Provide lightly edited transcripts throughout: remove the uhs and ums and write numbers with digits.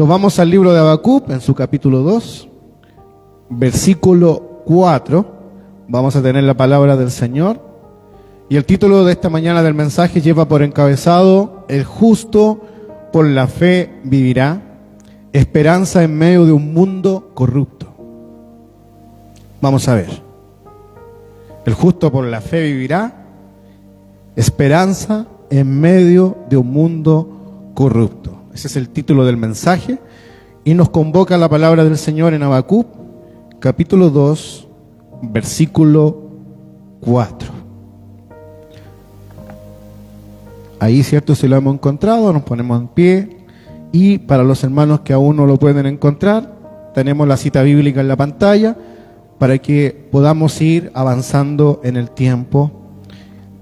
Nos vamos al libro de Habacuc, en su capítulo 2, versículo 4. Vamos a tener la palabra del Señor. Y el título de esta mañana del mensaje lleva por encabezado: El justo por la fe vivirá, esperanza en medio de un mundo corrupto. Vamos a ver. El justo por la fe vivirá, esperanza en medio de un mundo corrupto. Ese es el título del mensaje y nos convoca la palabra del Señor en Habacuc, capítulo 2, versículo 4. Ahí, cierto, si lo hemos encontrado, nos ponemos en pie, y para los hermanos que aún no lo pueden encontrar, tenemos la cita bíblica en la pantalla para que podamos ir avanzando en el tiempo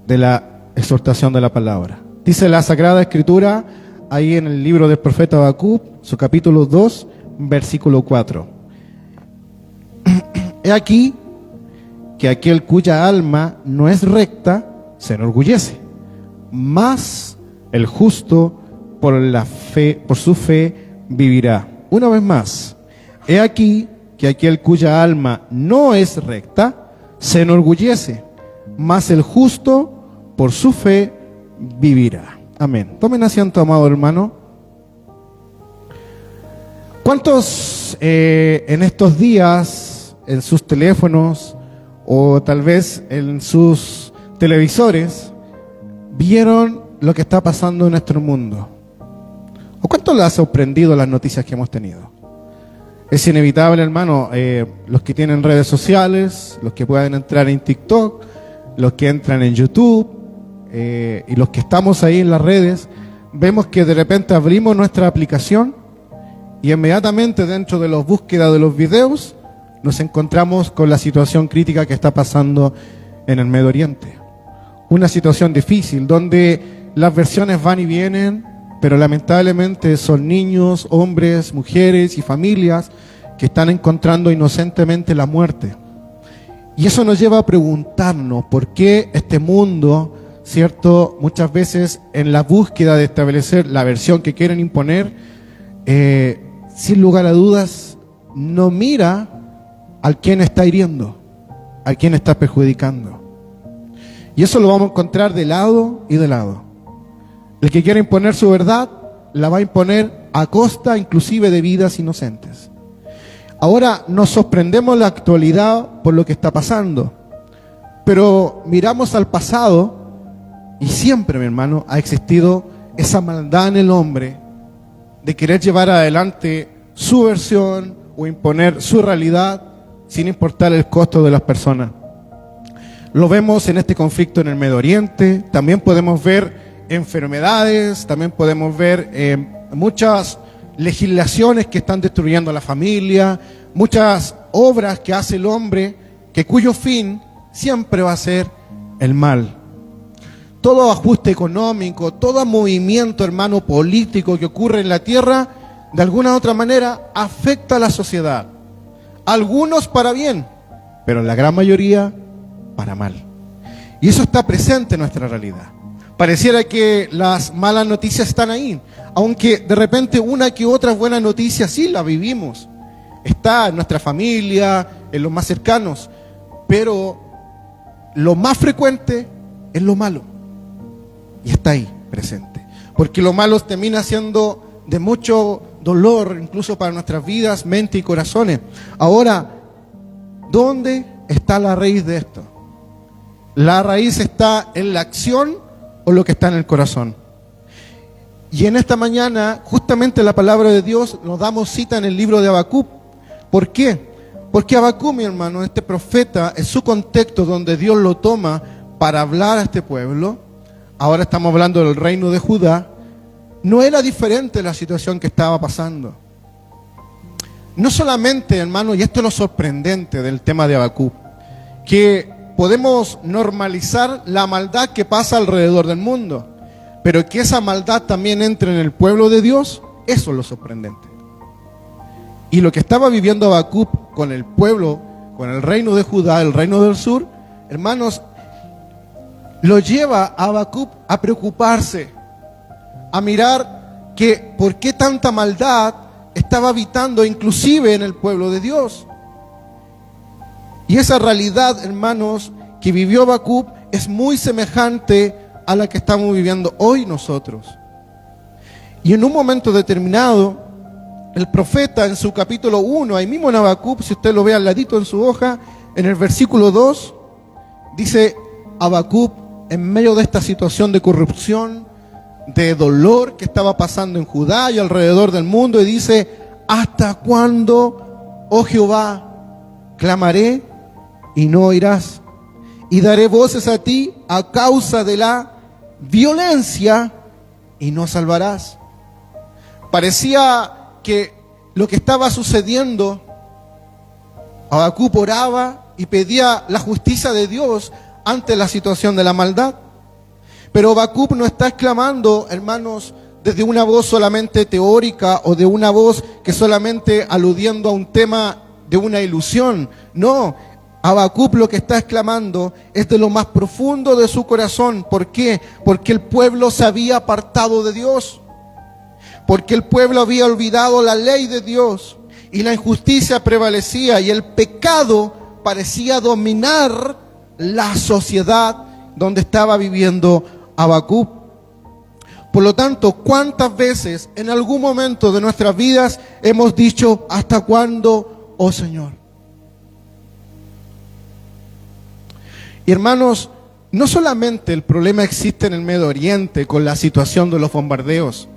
de la exhortación de la palabra. Dice la Sagrada Escritura ahí en el libro del profeta Habacuc, su capítulo 2, versículo 4. He aquí que aquel cuya alma no es recta se enorgullece, mas el justo por la fe, por su fe vivirá. Una vez más, he aquí que aquel cuya alma no es recta se enorgullece, mas el justo por su fe vivirá. Amén. Tomen asiento, amado hermano. ¿Cuántos en estos días en sus teléfonos o tal vez en sus televisores vieron lo que está pasando en nuestro mundo? ¿O cuánto les ha sorprendido las noticias que hemos tenido? Es inevitable, hermano, los que tienen redes sociales, los que pueden entrar en TikTok, los que entran en YouTube, y los que estamos ahí en las redes, vemos que de repente abrimos nuestra aplicación y inmediatamente dentro de las búsquedas de los videos nos encontramos con la situación crítica que está pasando en el Medio Oriente. Una situación difícil donde las versiones van y vienen, pero lamentablemente son niños, hombres, mujeres y familias que están encontrando inocentemente la muerte. Y eso nos lleva a preguntarnos por qué este mundo, ¿cierto?, muchas veces en la búsqueda de establecer la versión que quieren imponer, sin lugar a dudas, no mira al quien está hiriendo, al quien está perjudicando. Y eso lo vamos a encontrar de lado y de lado. El que quiere imponer su verdad, la va a imponer a costa inclusive de vidas inocentes. Ahora nos sorprendemos en la actualidad por lo que está pasando, pero miramos al pasado y siempre, mi hermano, ha existido esa maldad en el hombre de querer llevar adelante su versión o imponer su realidad sin importar el costo de las personas. Lo vemos en este conflicto en el Medio Oriente, también podemos ver enfermedades, también podemos ver muchas legislaciones que están destruyendo a la familia, muchas obras que hace el hombre, cuyo fin siempre va a ser el mal. Todo ajuste económico, todo movimiento, hermano, político que ocurre en la tierra, de alguna u otra manera afecta a la sociedad. Algunos para bien, pero la gran mayoría para mal. Y eso está presente en nuestra realidad. Pareciera que las malas noticias están ahí, aunque de repente una que otra buena noticia sí la vivimos. Está en nuestra familia, en los más cercanos, pero lo más frecuente es lo malo. Y está ahí presente, porque lo malo termina siendo de mucho dolor, incluso para nuestras vidas, mente y corazones. Ahora, ¿dónde está la raíz de esto? La raíz está en la acción o lo que está en el corazón. Y en esta mañana, justamente la palabra de Dios, nos damos cita en el libro de Habacuc. ¿Por qué? Porque Habacuc, mi hermano, este profeta, en su contexto donde Dios lo toma para hablar a este pueblo, ahora estamos hablando del reino de Judá, no era diferente la situación que estaba pasando. No solamente, hermano, y esto es lo sorprendente del tema de Habacuc, que podemos normalizar la maldad que pasa alrededor del mundo, pero que esa maldad también entre en el pueblo de Dios, eso es lo sorprendente. Y lo que estaba viviendo Habacuc con el pueblo, con el reino de Judá, el reino del sur, hermanos, lo lleva a Habacuc a preocuparse, a mirar que por qué tanta maldad estaba habitando inclusive en el pueblo de Dios. Y esa realidad, hermanos, que vivió Habacuc es muy semejante a la que estamos viviendo hoy nosotros. Y en un momento determinado, el profeta en su capítulo 1, ahí mismo en Habacuc, si usted lo ve al ladito en su hoja, en el versículo 2, dice Habacuc, en medio de esta situación de corrupción, de dolor que estaba pasando en Judá y alrededor del mundo, y dice: ¿hasta cuándo, oh Jehová, clamaré y no oirás? Y daré voces a ti a causa de la violencia y no salvarás. Parecía que lo que estaba sucediendo, Habacuc oraba y pedía la justicia de Dios ante la situación de la maldad. Pero Habacuc no está exclamando, hermanos, desde una voz solamente teórica o de una voz que solamente aludiendo a un tema de una ilusión. No, Habacuc lo que está exclamando es de lo más profundo de su corazón. ¿Por qué? Porque el pueblo se había apartado de Dios. Porque el pueblo había olvidado la ley de Dios y la injusticia prevalecía y el pecado parecía dominar la sociedad donde estaba viviendo Habacuc. Por lo tanto, ¿cuántas veces en algún momento de nuestras vidas hemos dicho: ¿hasta cuándo, oh Señor? Y hermanos, no solamente el problema existe en el Medio Oriente con la situación de los bombardeos.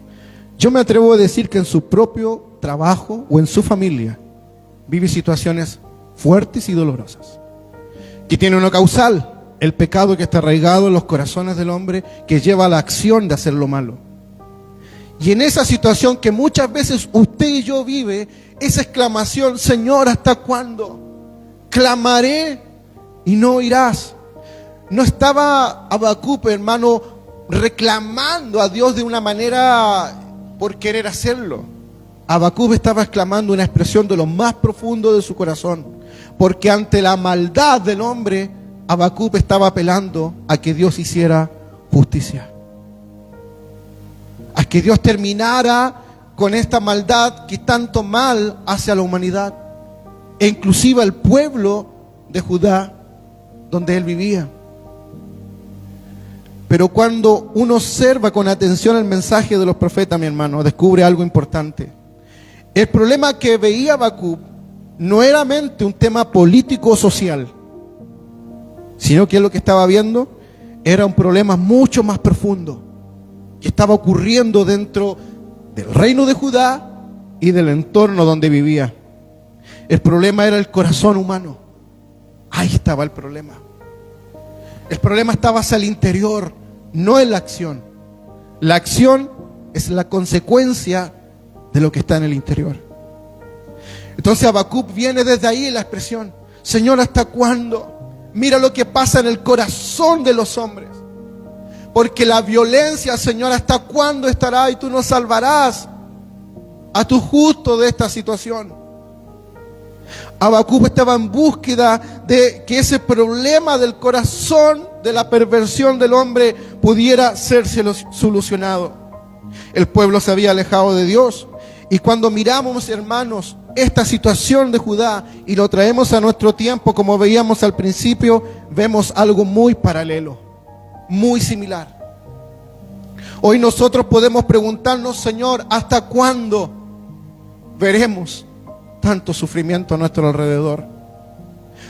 Yo me atrevo a decir que en su propio trabajo o en su familia vive situaciones fuertes y dolorosas, que tiene una causal, el pecado que está arraigado en los corazones del hombre, que lleva a la acción de hacer lo malo. Y en esa situación que muchas veces usted y yo vive, esa exclamación: Señor, ¿hasta cuándo? Clamaré y no oirás. No estaba Habacuc, hermano, reclamando a Dios de una manera por querer hacerlo. Habacuc estaba exclamando una expresión de lo más profundo de su corazón, porque ante la maldad del hombre, Habacuc estaba apelando a que Dios hiciera justicia, a que Dios terminara con esta maldad que tanto mal hace a la humanidad, e inclusive al pueblo de Judá, donde él vivía. Pero cuando uno observa con atención el mensaje de los profetas, mi hermano, descubre algo importante. El problema que veía Habacuc no era meramente un tema político o social, sino que lo que estaba viendo era un problema mucho más profundo, que estaba ocurriendo dentro del reino de Judá y del entorno donde vivía. El problema era el corazón humano. Ahí estaba el problema. El problema estaba hacia el interior, no en la acción. La acción es la consecuencia de lo que está en el interior. Entonces Habacuc viene desde ahí la expresión: Señor, ¿hasta cuándo? Mira lo que pasa en el corazón de los hombres. Porque la violencia, Señor, ¿hasta cuándo estará? Y tú no salvarás a tu justo de esta situación. Habacuc estaba en búsqueda de que ese problema del corazón, de la perversión del hombre, pudiera ser solucionado. El pueblo se había alejado de Dios. Y cuando miramos, hermanos, esta situación de Judá y lo traemos a nuestro tiempo, como veíamos al principio, vemos algo muy paralelo, muy similar. Hoy nosotros podemos preguntarnos: Señor, ¿hasta cuándo veremos tanto sufrimiento a nuestro alrededor?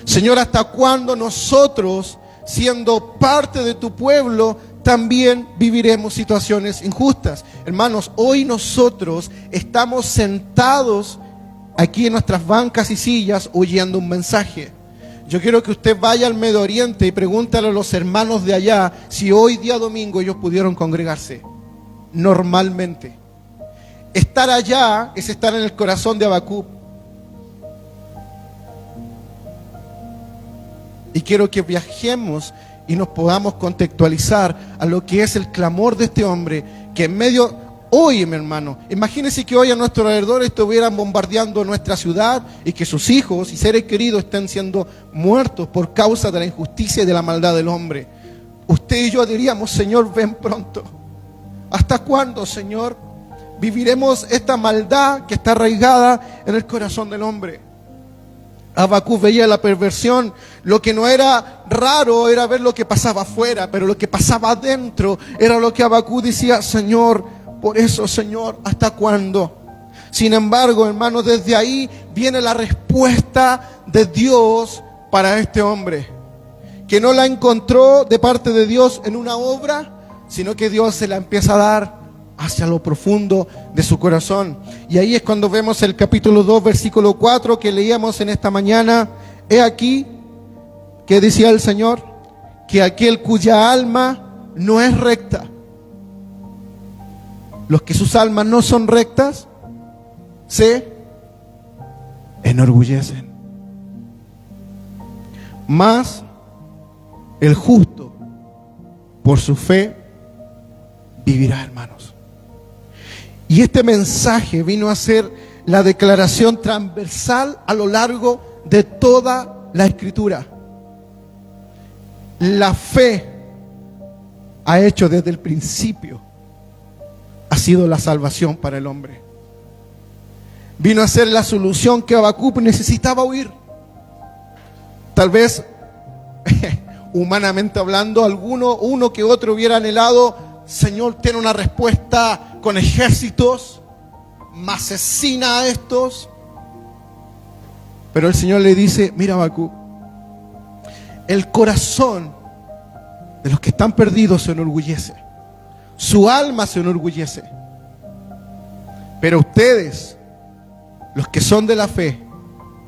Señor, ¿hasta cuándo nosotros, siendo parte de tu pueblo, también viviremos situaciones injustas? Hermanos, hoy nosotros estamos sentados aquí en nuestras bancas y sillas oyendo un mensaje. Yo quiero que usted vaya al Medio Oriente y pregúntale a los hermanos de allá si hoy día domingo ellos pudieron congregarse normalmente. Estar allá es estar en el corazón de Habacuc. Y quiero que viajemos y nos podamos contextualizar a lo que es el clamor de este hombre, que en medio, hoy, mi hermano, imagínense que hoy a nuestro alrededor estuvieran bombardeando nuestra ciudad y que sus hijos y seres queridos estén siendo muertos por causa de la injusticia y de la maldad del hombre. Usted y yo diríamos: Señor, ven pronto. ¿Hasta cuándo, Señor? viviremos esta maldad que está arraigada en el corazón del hombre. Habacuc veía la perversión. Lo que no era raro era ver lo que pasaba afuera, pero lo que pasaba adentro era lo que Habacuc decía: Señor, por eso, Señor, ¿hasta cuándo? Sin embargo, hermanos, desde ahí viene la respuesta de Dios para este hombre, que no la encontró de parte de Dios en una obra, sino que Dios se la empieza a dar hacia lo profundo de su corazón. Y ahí es cuando vemos el capítulo 2, versículo 4 que leíamos en esta mañana. He aquí que decía el Señor, que aquel cuya alma no es recta, los que sus almas no son rectas, se enorgullecen. Mas el justo por su fe vivirá, hermanos. Y este mensaje vino a ser la declaración transversal a lo largo de toda la Escritura. La fe ha hecho desde el principio, ha sido la salvación para el hombre. Vino a ser la solución que Habacuc necesitaba oír. Tal vez, humanamente hablando, uno que otro hubiera anhelado: Señor, tiene una respuesta con ejércitos, asesina a estos. Pero el Señor le dice: mira, Habacuc, el corazón de los que están perdidos se enorgullece, su alma se enorgullece, pero ustedes, los que son de la fe,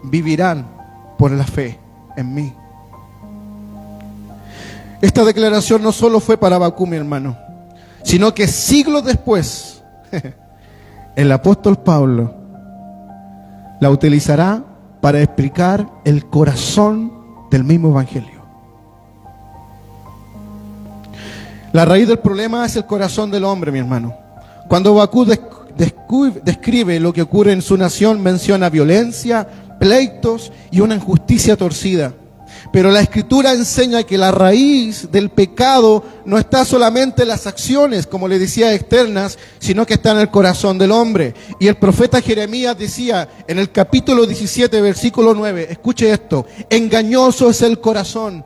vivirán por la fe en mí. Esta declaración no solo fue para Habacuc, mi hermano, sino que siglos después el apóstol Pablo la utilizará para explicar el corazón del mismo evangelio. La raíz del problema es el corazón del hombre, mi hermano. Cuando Habacuc describe lo que ocurre en su nación, menciona violencia, pleitos y una injusticia torcida. Pero la Escritura enseña que la raíz del pecado no está solamente en las acciones, como le decía, externas, sino que está en el corazón del hombre. Y el profeta Jeremías decía en el capítulo 17, versículo 9, escuche esto: engañoso es el corazón,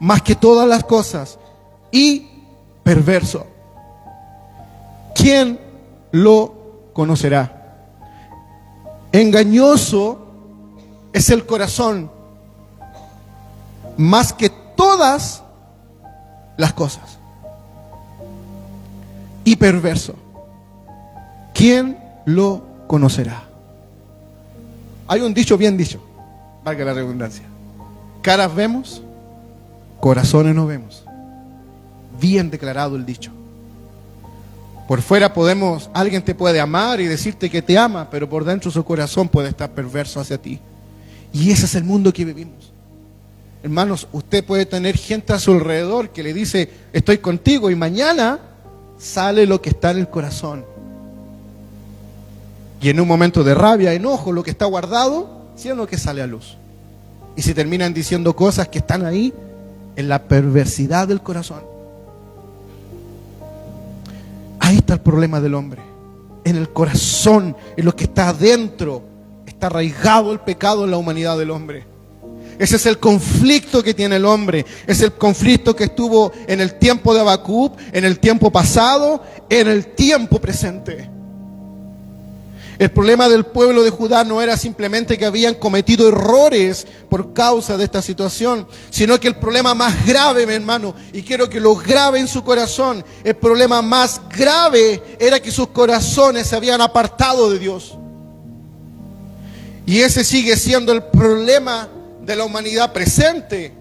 más que todas las cosas, y perverso. ¿Quién lo conocerá? Engañoso es el corazón, más que todas las cosas, y perverso. ¿Quién lo conocerá? Hay un dicho bien dicho, valga la redundancia: caras vemos, corazones no vemos. Bien declarado el dicho. Por fuera alguien te puede amar y decirte que te ama, pero por dentro su corazón puede estar perverso hacia ti. Y ese es el mundo que vivimos. Hermanos, usted puede tener gente a su alrededor que le dice: estoy contigo, y mañana sale lo que está en el corazón. Y en un momento de rabia, enojo, lo que está guardado, sí es lo que sale a luz. Y se terminan diciendo cosas que están ahí en la perversidad del corazón. Ahí está el problema del hombre, en el corazón, en lo que está adentro. Está arraigado el pecado en la humanidad del hombre. Ese es el conflicto que tiene el hombre. Es el conflicto que estuvo en el tiempo de Habacuc, en el tiempo pasado, en el tiempo presente. El problema del pueblo de Judá no era simplemente que habían cometido errores por causa de esta situación, sino que el problema más grave, mi hermano, y quiero que lo grabe en su corazón, el problema más grave era que sus corazones se habían apartado de Dios. Y ese sigue siendo el problema de la humanidad presente,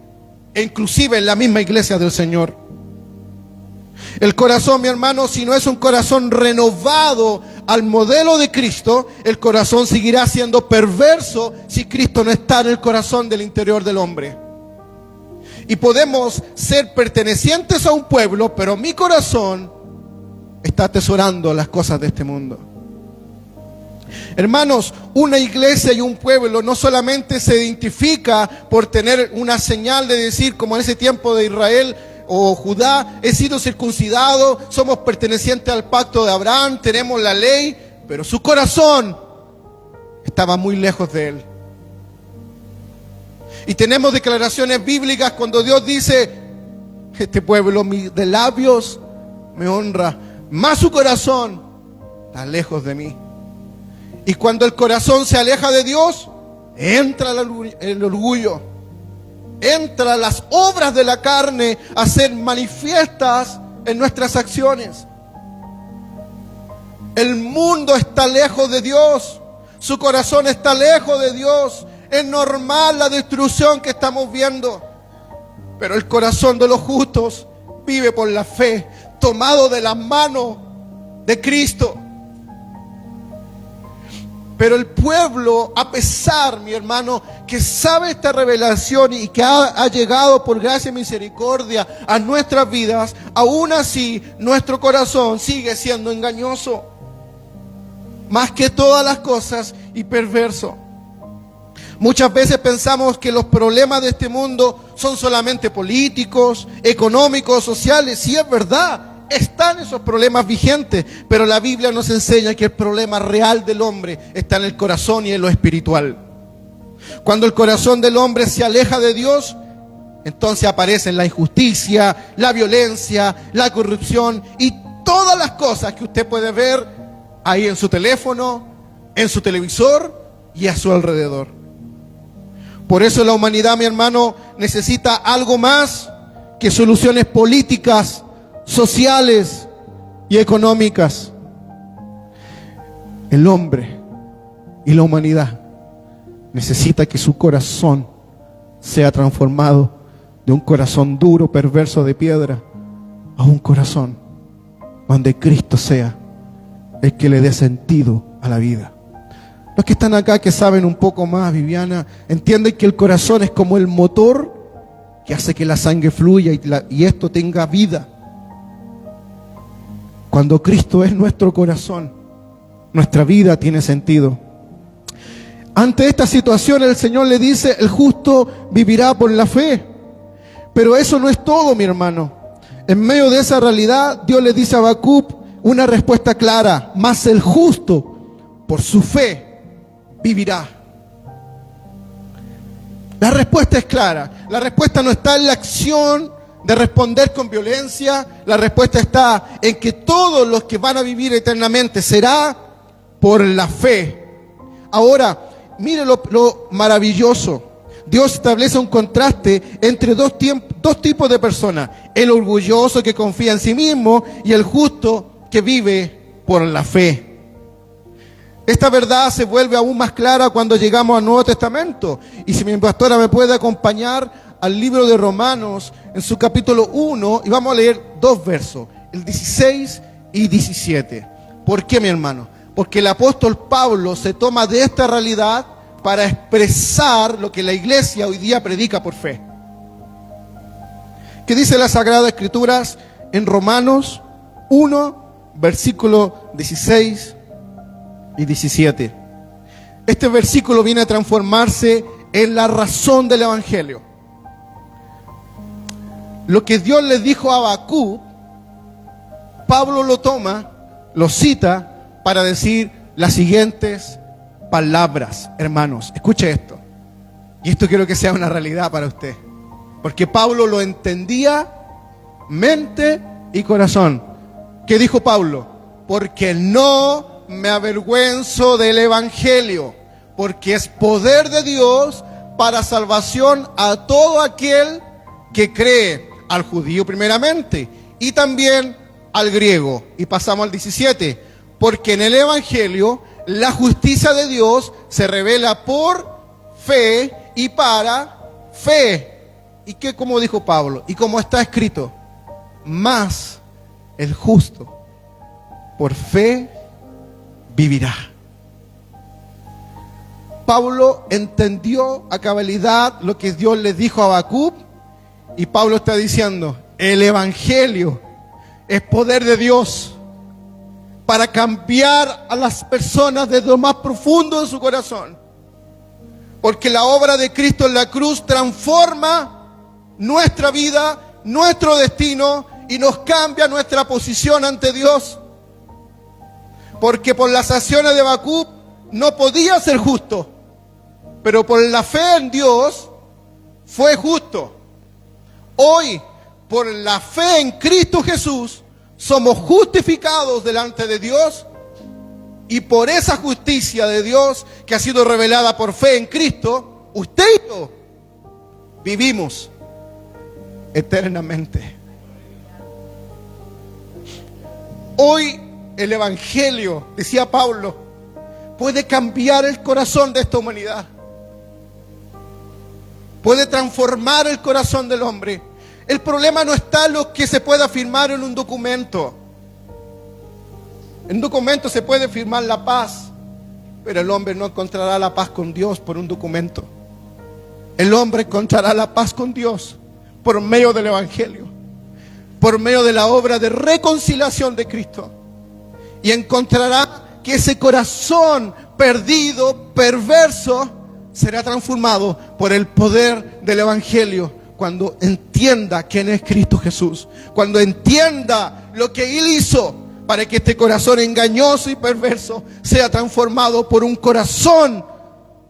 e inclusive en la misma iglesia del Señor. El corazón, mi hermano, si no es un corazón renovado al modelo de Cristo, el corazón seguirá siendo perverso si Cristo no está en el corazón del interior del hombre. Y podemos ser pertenecientes a un pueblo, pero mi corazón está atesorando las cosas de este mundo. Hermanos, una iglesia y un pueblo no solamente se identifica por tener una señal de decir, como en ese tiempo de Israel, o Judá, he sido circuncidado, somos pertenecientes al pacto de Abraham, tenemos la ley, pero su corazón estaba muy lejos de él. Y tenemos declaraciones bíblicas cuando Dios dice: este pueblo de labios me honra, mas su corazón está lejos de mí. Y cuando el corazón se aleja de Dios, entra el orgullo, entra las obras de la carne a ser manifiestas en nuestras acciones. El mundo está lejos de Dios, su corazón está lejos de Dios. Es normal la destrucción que estamos viendo, pero el corazón de los justos vive por la fe, tomado de la mano de Cristo. Pero el pueblo, a pesar, mi hermano, que sabe esta revelación y que ha llegado por gracia y misericordia a nuestras vidas, aún así nuestro corazón sigue siendo engañoso, más que todas las cosas, y perverso. Muchas veces pensamos que los problemas de este mundo son solamente políticos, económicos, sociales. Sí, es verdad, están esos problemas vigentes, pero la Biblia nos enseña que el problema real del hombre está en el corazón y en lo espiritual. Cuando el corazón del hombre se aleja de Dios, entonces aparecen la injusticia, la violencia, la corrupción y todas las cosas que usted puede ver ahí en su teléfono, en su televisor y a su alrededor. Por eso la humanidad, mi hermano, necesita algo más que soluciones políticas, sociales y económicas. El hombre y la humanidad necesita que su corazón sea transformado de un corazón duro, perverso de piedra, a un corazón donde Cristo sea el que le dé sentido a la vida. Los que están acá, que saben un poco más, Viviana, entienden que el corazón es como el motor que hace que la sangre fluya y esto tenga vida. Cuando Cristo es nuestro corazón, nuestra vida tiene sentido. Ante esta situación, el Señor le dice: el justo vivirá por la fe. Pero eso no es todo, mi hermano. En medio de esa realidad, Dios le dice a Habacuc una respuesta clara: mas el justo por su fe vivirá. La respuesta es clara. La respuesta no está en la acción de responder con violencia. La respuesta está en que todos los que van a vivir eternamente será por la fe. Ahora, mire lo maravilloso. Dios establece un contraste entre dos tipos de personas: el orgulloso que confía en sí mismo y el justo que vive por la fe. Esta verdad se vuelve aún más clara cuando llegamos al Nuevo Testamento. Y si mi pastora me puede acompañar al libro de Romanos, en su capítulo 1, y vamos a leer 2 versos, el 16 y 17. ¿Por qué, mi hermano? Porque el apóstol Pablo se toma de esta realidad para expresar lo que la iglesia hoy día predica por fe. ¿Qué dice las Sagradas Escrituras en Romanos 1, versículo 16 y 17? Este versículo viene a transformarse en la razón del Evangelio. Lo que Dios le dijo a Habacuc, Pablo lo toma, lo cita para decir las siguientes palabras. Hermanos, escuche esto. Y esto quiero que sea una realidad para usted, porque Pablo lo entendía mente y corazón. ¿Qué dijo Pablo? Porque no me avergüenzo del Evangelio, porque es poder de Dios para salvación a todo aquel que cree, al judío primeramente y también al griego. Y pasamos al 17, porque en el Evangelio la justicia de Dios se revela por fe y para fe. ¿Y qué, como dijo Pablo? Y como está escrito: mas el justo por fe vivirá. Pablo entendió a cabalidad lo que Dios le dijo a Habacuc, y Pablo está diciendo: el Evangelio es poder de Dios para cambiar a las personas desde lo más profundo de su corazón, porque la obra de Cristo en la cruz transforma nuestra vida nuestro destino y nos cambia nuestra posición ante Dios. Porque por las acciones de Habacuc no podía ser justo, pero por la fe en Dios fue justo. Hoy, por la fe en Cristo Jesús, somos justificados delante de Dios, y por esa justicia de Dios que ha sido revelada por fe en Cristo, usted y yo vivimos eternamente. Hoy el Evangelio, decía Pablo, puede cambiar el corazón de esta humanidad. Puede transformar el corazón del hombre. El problema no está en lo que se pueda firmar en un documento. En un documento se puede firmar la paz, pero el hombre no encontrará la paz con Dios por un documento. El hombre encontrará la paz con Dios por medio del Evangelio, por medio de la obra de reconciliación de Cristo. Y encontrará que ese corazón perdido, perverso, será transformado por el poder del Evangelio cuando entienda quién es Cristo Jesús, cuando entienda lo que Él hizo para que este corazón engañoso y perverso sea transformado por un corazón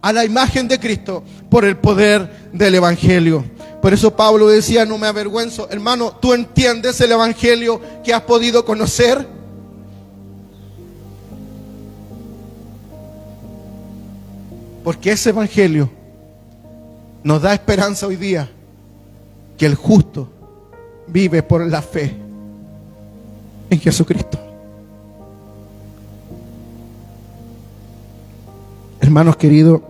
a la imagen de Cristo, por el poder del Evangelio. Por eso Pablo decía, no me avergüenzo. Hermano, ¿tú entiendes el Evangelio que has podido conocer? Porque ese Evangelio nos da esperanza hoy día, que el justo vive por la fe en Jesucristo. Hermanos queridos,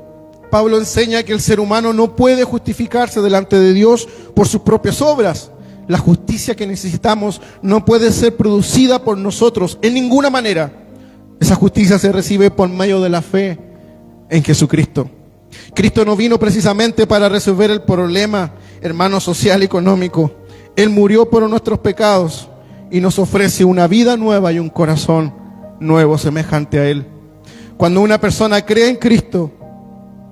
Pablo enseña que el ser humano no puede justificarse delante de Dios por sus propias obras. La justicia que necesitamos no puede ser producida por nosotros en ninguna manera. Esa justicia se recibe por medio de la fe en Jesucristo. Cristo no vino precisamente para resolver el problema, hermano, social y económico. Él murió por nuestros pecados y nos ofrece una vida nueva y un corazón nuevo semejante a Él. Cuando una persona cree en Cristo,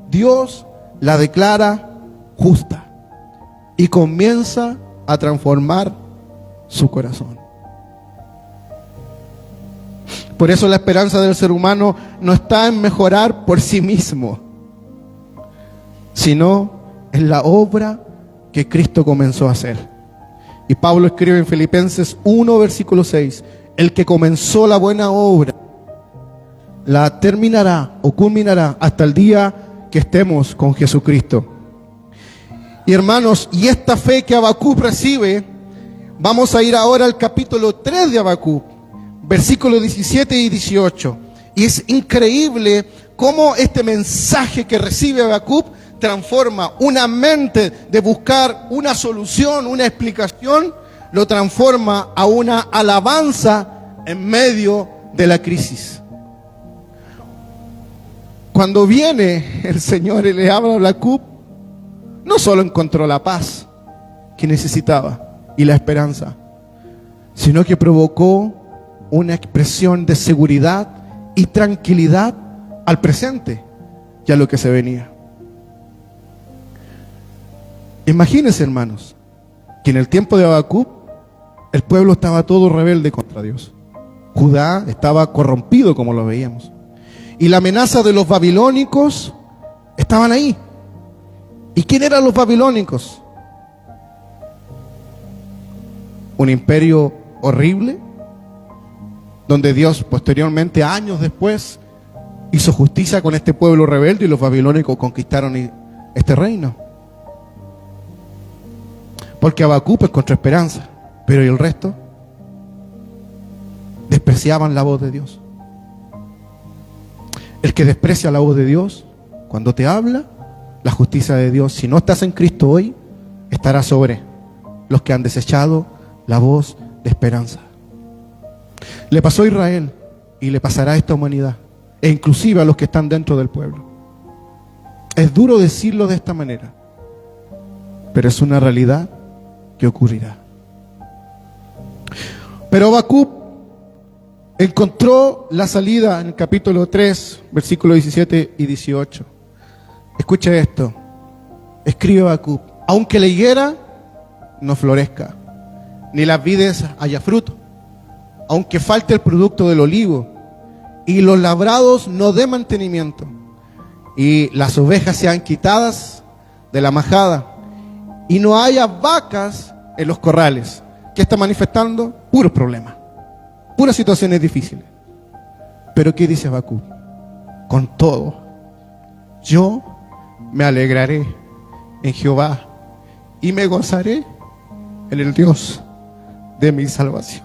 Dios la declara justa y comienza a transformar su corazón. Por eso la esperanza del ser humano no está en mejorar por sí mismo, sino en la obra que Cristo comenzó a hacer. Y Pablo escribe en Filipenses 1, versículo 6, el que comenzó la buena obra, la terminará o culminará hasta el día que estemos con Jesucristo. Y hermanos, y esta fe que Habacuc recibe, vamos a ir ahora al capítulo 3 de Habacuc, versículos 17 y 18. Y es increíble cómo este mensaje que recibe Habacuc transforma una mente de buscar una solución, una explicación, lo transforma a una alabanza en medio de la crisis. Cuando viene el Señor y le habla a Habacuc, no solo encontró la paz que necesitaba y la esperanza, sino que provocó una expresión de seguridad y tranquilidad al presente y a lo que se venía. Imagínense, hermanos, que en el tiempo de Habacuc el pueblo estaba todo rebelde contra Dios. Judá estaba corrompido, como lo veíamos. Y la amenaza de los babilónicos estaban ahí. ¿Y quién eran los babilónicos? Un imperio horrible, donde Dios posteriormente, años después, hizo justicia con este pueblo rebelde y los babilónicos conquistaron este reino. Porque Habacuc encontró esperanza, pero ¿y el resto? Despreciaban la voz de Dios. El que desprecia la voz de Dios, cuando te habla, la justicia de Dios, si no estás en Cristo hoy, estará sobre los que han desechado la voz de esperanza. Le pasó a Israel y le pasará a esta humanidad, e inclusive a los que están dentro del pueblo. Es duro decirlo de esta manera, pero es una realidad que ocurrirá. Pero Habacuc encontró la salida en el capítulo 3, versículos 17 y 18. Escuche esto. Escribe Habacuc: aunque la higuera no florezca, ni las vides haya fruto, aunque falte el producto del olivo, y los labrados no den mantenimiento, y las ovejas sean quitadas de la majada, y no haya vacas en los corrales. ¿Qué está manifestando? Puros problemas, puras situaciones difíciles. Pero ¿qué dice Habacuc? Con todo, yo me alegraré en Jehová y me gozaré en el Dios de mi salvación.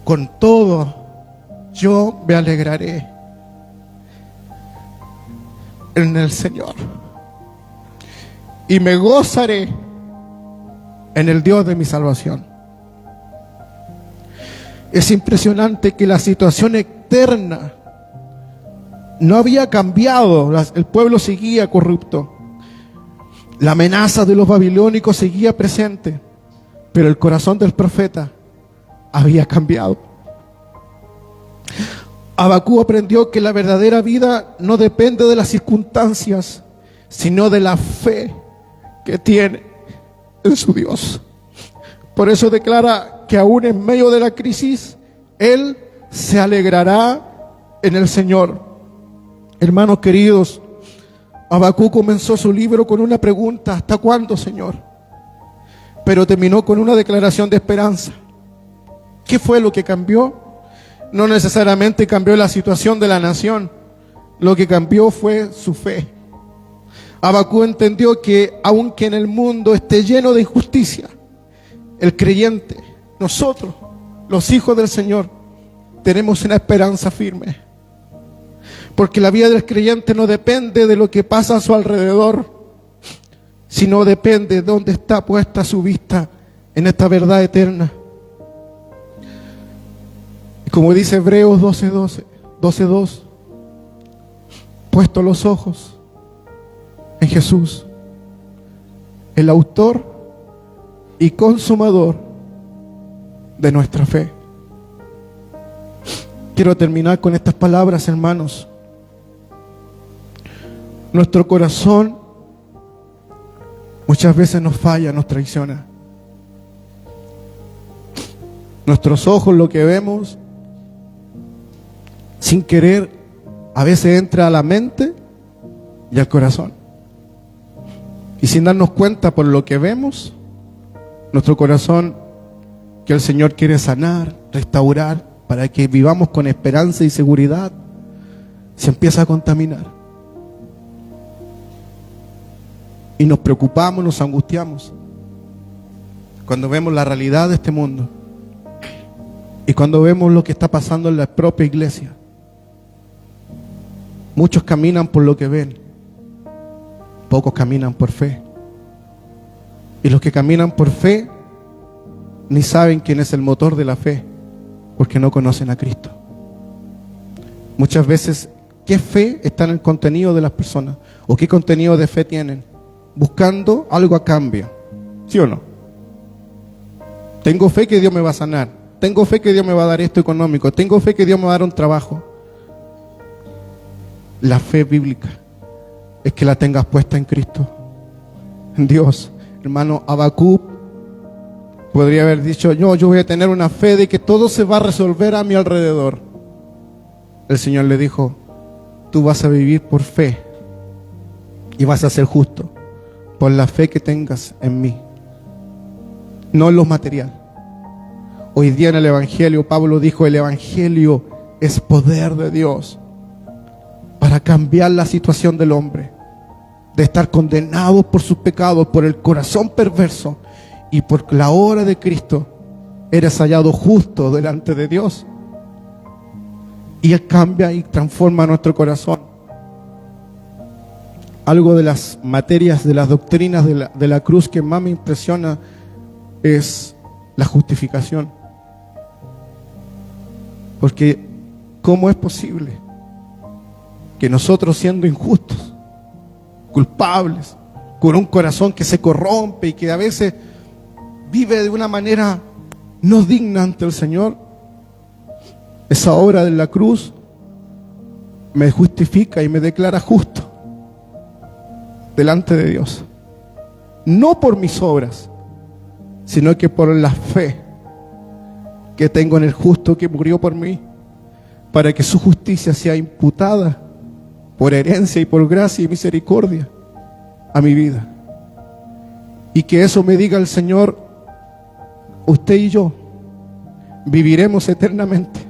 Con todo, yo me alegraré en el Señor y me gozaré en el Dios de mi salvación. Es impresionante que la situación externa no había cambiado, el pueblo seguía corrupto, la amenaza de los babilónicos seguía presente, pero el corazón del profeta había cambiado. Habacuc aprendió que la verdadera vida no depende de las circunstancias, sino de la fe que tiene en su Dios. Por eso declara que aún en medio de la crisis, él se alegrará en el Señor. Hermanos queridos, Habacuc comenzó su libro con una pregunta: ¿hasta cuándo, Señor? Pero terminó con una declaración de esperanza. ¿Qué fue lo que cambió? No necesariamente cambió la situación de la nación. Lo que cambió fue su fe. Habacuc entendió que aunque en el mundo esté lleno de injusticia, el creyente, nosotros, los hijos del Señor, tenemos una esperanza firme. Porque la vida del creyente no depende de lo que pasa a su alrededor, sino depende de dónde está puesta su vista en esta verdad eterna. Y como dice Hebreos 12:2, puesto los ojos en Jesús, el autor y consumador de nuestra fe. Quiero terminar con estas palabras, hermanos. Nuestro corazón muchas veces nos falla, nos traiciona. Nuestros ojos, lo que vemos, sin querer, a veces entra a la mente y al corazón. Y sin darnos cuenta por lo que vemos, nuestro corazón, que el Señor quiere sanar, restaurar, para que vivamos con esperanza y seguridad, se empieza a contaminar. Y nos preocupamos, nos angustiamos cuando vemos la realidad de este mundo y cuando vemos lo que está pasando en la propia iglesia. Muchos caminan por lo que ven, pocos caminan por fe. Y los que caminan por fe ni saben quién es el motor de la fe, porque no conocen a Cristo. Muchas veces, ¿qué fe está en el contenido de las personas? ¿O qué contenido de fe tienen? Buscando algo a cambio, ¿sí o no? Tengo fe que Dios me va a sanar, tengo fe que Dios me va a dar esto económico, tengo fe que Dios me va a dar un trabajo. La fe bíblica es que la tengas puesta en Cristo, en Dios. Hermano, Habacuc podría haber dicho: yo voy a tener una fe de que todo se va a resolver a mi alrededor. El Señor le dijo: tú vas a vivir por fe y vas a ser justo por la fe que tengas en mí, no en lo material. Hoy día en el Evangelio, Pablo dijo: el Evangelio es poder de Dios para cambiar la situación del hombre, de estar condenados por sus pecados, por el corazón perverso, y por la obra de Cristo eres hallado justo delante de Dios. Y Él cambia y transforma nuestro corazón. Algo de las materias, de las doctrinas de la cruz que más me impresiona es la justificación. Porque ¿cómo es posible que nosotros, siendo injustos, culpables, con un corazón que se corrompe y que a veces vive de una manera no digna ante el Señor, esa obra de la cruz me justifica y me declara justo delante de Dios? no por mis obras, sino que por la fe que tengo en el justo que murió por mí, para que su justicia sea imputada por herencia y por gracia y misericordia a mi vida. Y que eso me diga el Señor: usted y yo viviremos eternamente,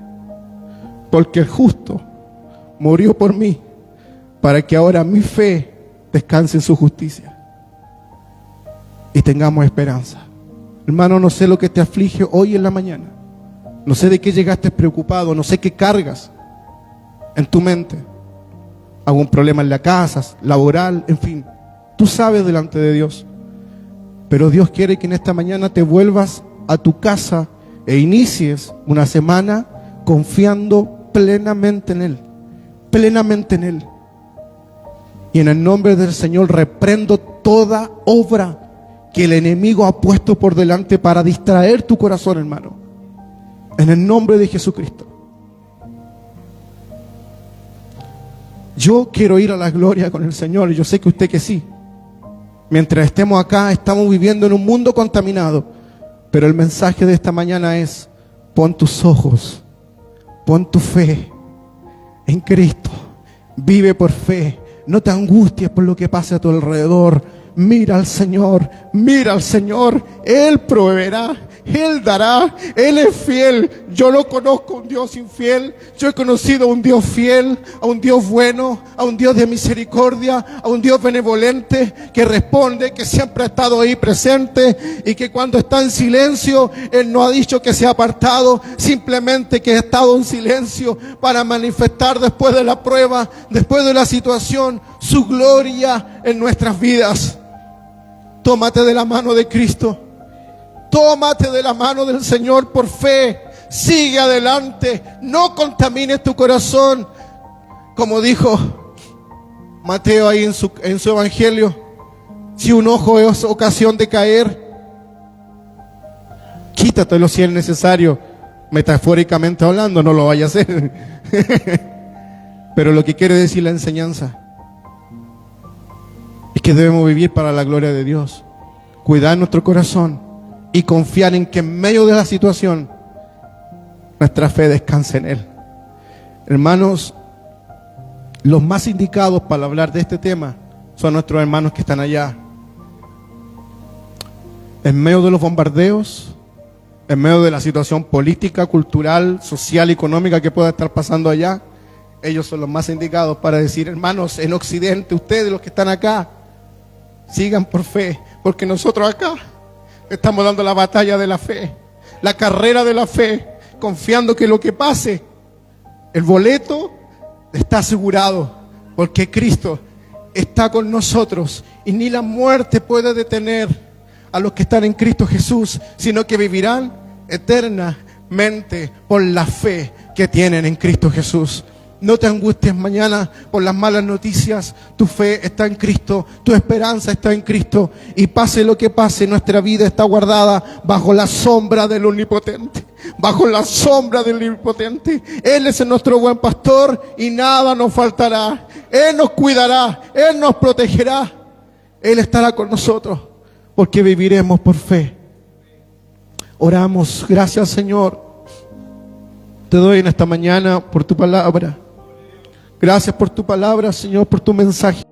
porque el justo murió por mí, para que ahora mi fe descanse en su justicia y tengamos esperanza. Hermano, no sé lo que te aflige hoy en la mañana, no sé de qué llegaste preocupado, no sé qué cargas en tu mente, algún problema en la casa, laboral, en fin, tú sabes delante de Dios. Pero Dios quiere que en esta mañana te vuelvas a tu casa e inicies una semana confiando plenamente en Él, plenamente en Él. Y en el nombre del Señor reprendo toda obra que el enemigo ha puesto por delante para distraer tu corazón, hermano. En el nombre de Jesucristo. Yo quiero ir a la gloria con el Señor, y yo sé que usted que sí. Mientras estemos acá, estamos viviendo en un mundo contaminado. Pero el mensaje de esta mañana es: pon tus ojos, pon tu fe en Cristo. Vive por fe. No te angusties por lo que pase a tu alrededor. Mira al Señor, mira al Señor. Él proveerá, Él dará, Él es fiel. Yo no conozco a un Dios infiel. Yo he conocido a un Dios fiel, a un Dios bueno, a un Dios de misericordia, a un Dios benevolente que responde, que siempre ha estado ahí presente, y que cuando está en silencio, Él no ha dicho que se ha apartado, simplemente que ha estado en silencio para manifestar después de la prueba, después de la situación, su gloria en nuestras vidas. Tómate de la mano de Cristo. Tómate de la mano del Señor por fe. Sigue adelante. No contamines tu corazón. Como dijo Mateo ahí en su evangelio: si un ojo es ocasión de caer, quítatelo si es necesario. Metafóricamente hablando, no lo vaya a hacer. Pero lo que quiere decir la enseñanza es que debemos vivir para la gloria de Dios, cuidar nuestro corazón y confiar en que en medio de la situación nuestra fe descanse en Él. Hermanos, los más indicados para hablar de este tema son nuestros hermanos que están allá. En medio de los bombardeos, en medio de la situación política, cultural, social, económica que pueda estar pasando allá, ellos son los más indicados para decir: hermanos, en Occidente, ustedes los que están acá, sigan por fe, porque nosotros acá estamos dando la batalla de la fe, la carrera de la fe, confiando que lo que pase, el boleto está asegurado, porque Cristo está con nosotros y ni la muerte puede detener a los que están en Cristo Jesús, sino que vivirán eternamente por la fe que tienen en Cristo Jesús. No te angusties mañana por las malas noticias. Tu fe está en Cristo, tu esperanza está en Cristo, y pase lo que pase, nuestra vida está guardada bajo la sombra del Omnipotente, bajo la sombra del Omnipotente. Él es nuestro buen pastor y nada nos faltará. Él nos cuidará, Él nos protegerá, Él estará con nosotros, porque viviremos por fe. Oramos. Gracias, Señor, te doy en esta mañana por tu palabra. Gracias por tu palabra, Señor, por tu mensaje.